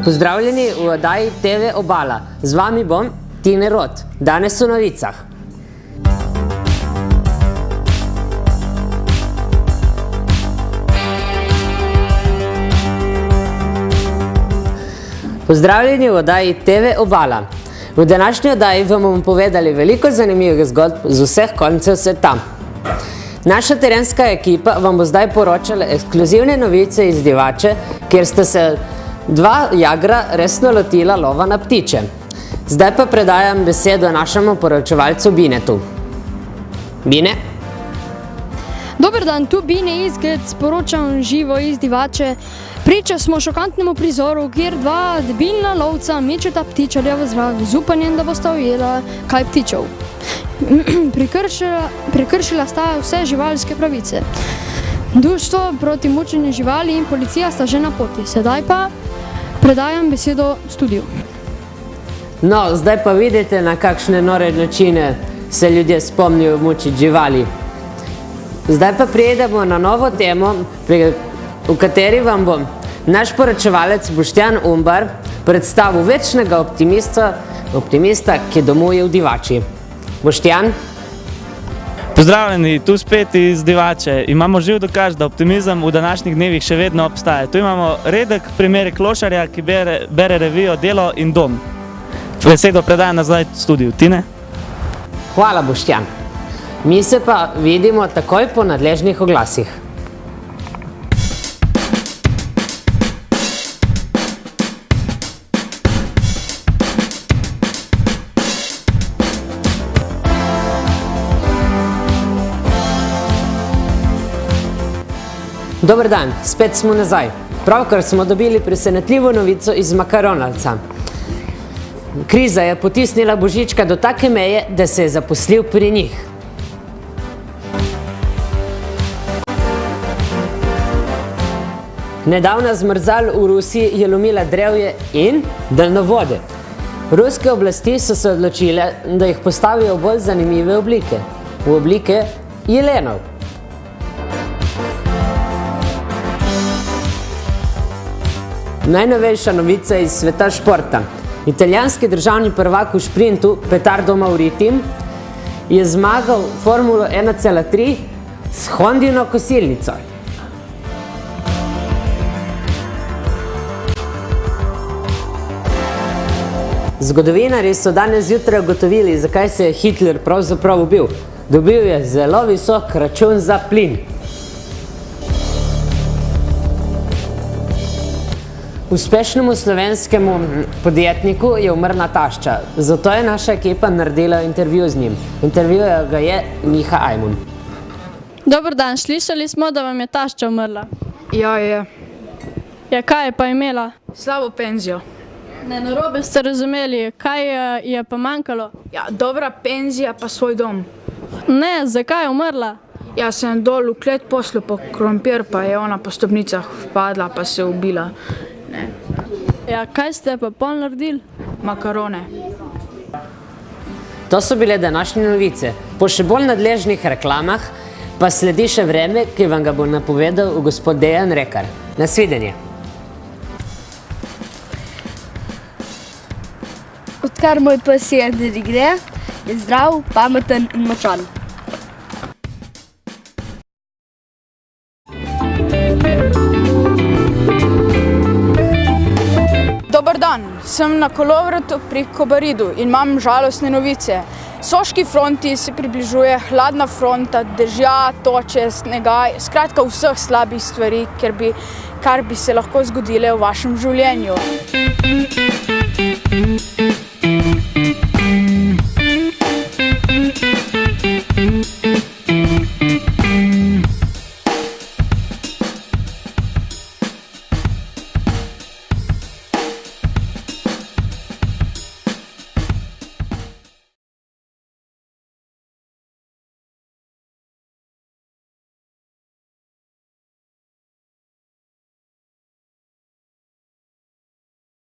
Pozdravljeni v oddaji TV Obala. Z vami bom Tine Rot. Danes v novicah. Pozdravljeni v oddaji TV Obala. V današnji oddaji vam bomo povedali veliko zanimivih zgodb z vseh koncev sveta. Naša terenska ekipa vam bo zdaj poročala ekskluzivne novice iz Divače, kjer sta se dva jagra resno lotila lova na ptiče. Zdaj pa predajam besedo našemu poročevalcu Binetu. Bine? Dober dan, tu Bine Izgled, sporočam živo iz Divače. Priča smo šokantnemu prizoru, kjer dva debilna lovca mečeta ptičarja v zrak z upanjem, da bosta ujela kaj ptičev. Prekršila sta vse živalske pravice. Društvo proti mučenju živali in policija sta že na poti. Sedaj pa predajam besedo studiu. No, zdaj pa vidite, na kakšne nore načine se ljudje spomnijo mučiti živali. Zdaj pa prijedemo na novo temo, v kateri vam bo naš poročevalec Boštjan Umbar predstavil večnega optimista, ki domuje v Divači. Boštjan? Pozdravljeni, tu spet iz Divače. Imamo živ dokaz, da optimizem v današnjih dnevih še vedno obstaja. Tu imamo redek primer klošarja, ki bere revijo Delo in Dom. Besedo predajam nazaj v studiu. Tine? Hvala, Boštjan. Mi se pa vidimo takoj po nadležnih oglasih. Dober dan, spet smo nazaj. Pravkar smo dobili presenetljivo novico iz Makaronalca. Kriza je potisnila Božička do take meje, da se je zaposlil pri njih. Nedavna zmrzal v Rusiji je lomila drevje in daljnovode. Ruske oblasti so se odločile, da jih postavijo v bolj zanimive oblike. V oblike jelenov. Najnovejša novica iz sveta športa. Italijanski državni prvak v šprintu Petardo Mauritin je zmagal Formulo 1,3 s Hondino kosilnico. Zgodovinarji so danes zjutraj ugotovili, zakaj se je Hitler pravzaprav ubil. Dobil je zelo visok račun za plin. Uspešnemu slovenskemu podjetniku je umrla tašča, zato je naša ekipa naredila intervju z njim. Intervjujal ga je Miha Ajmun. Dober dan, slišali smo, da vam je tašča umrla. Ja, je. Ja, kaj je pa imela? Slabo penzijo. Ne, narobe ste razumeli, kaj je pa manjkalo? Ja, dobra penzija pa svoj dom. Ne, zakaj je umrla? Ja, sem dol v klet poslal po krompir, pa je ona po stopnicah vpadla, pa se ubila. Ne. Ja, kaj ste pa pol naredili? Makarone. To so bile današnje novice. Po še bolj nadležnih reklamah pa sledi še vreme, ki vam ga bo napovedal gospod Dejan Rekar. Nasvidenje. Odkar moj pes je gre, je zdrav, pameten in močan. Dober dan, sem na kolovratu pri Kobaridu in imam žalostne novice. Soški fronti se približuje hladna fronta, dežja, toče, snega, skratka vseh slabih stvari, kar bi se lahko zgodile v vašem življenju.